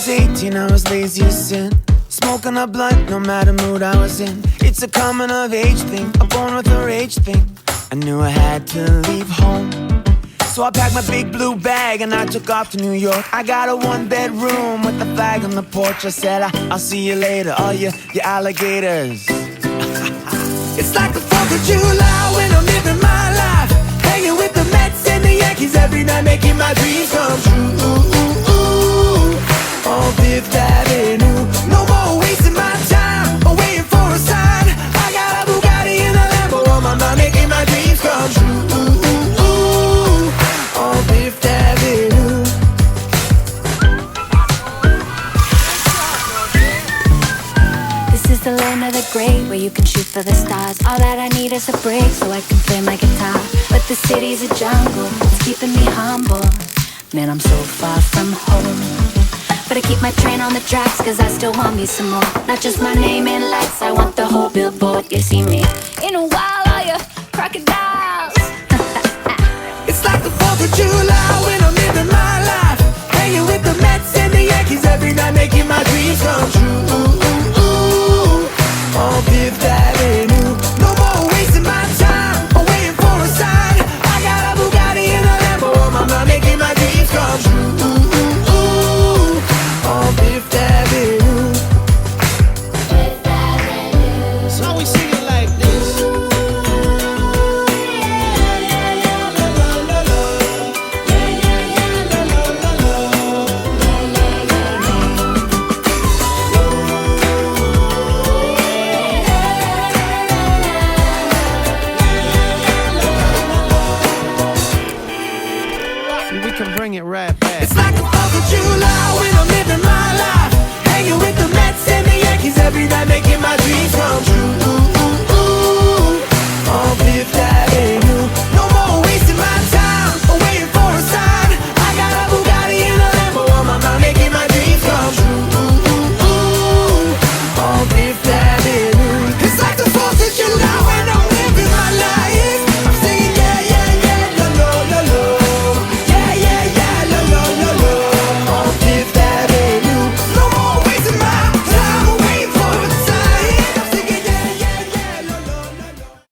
was 18, I was lazy as sin, smoking a blunt, no matter mood I was in. It's a coming of age thing, a born with a rage thing. I knew I had to leave home, so I packed my big blue bag and I took off to New York. I got a one-bedroom with a flag on the porch. I said, I'll see you later, all you alligators. It's like the 4th of July when I'm living my life, hanging with the Mets and the Yankees every night, making my dreams come true. On Fifth Avenue, no more wasting my time or waiting for a sign. I got a Bugatti and a Lambo on my mind, making my dreams come true. On Fifth Avenue. This is the land of the great, where you can shoot for the stars. All that I need is a break so I can play my guitar. But the city's a jungle, it's keeping me humble. Man, I'm so far from home. But I keep my train on the tracks, cause I still want me some more. Not just my name in lights, I want the whole billboard. You see me in a while, all you crocodiles. It's like the 4th of July when I'm living my life, hanging with the Mets and the Yankees every night, making my dreams come true.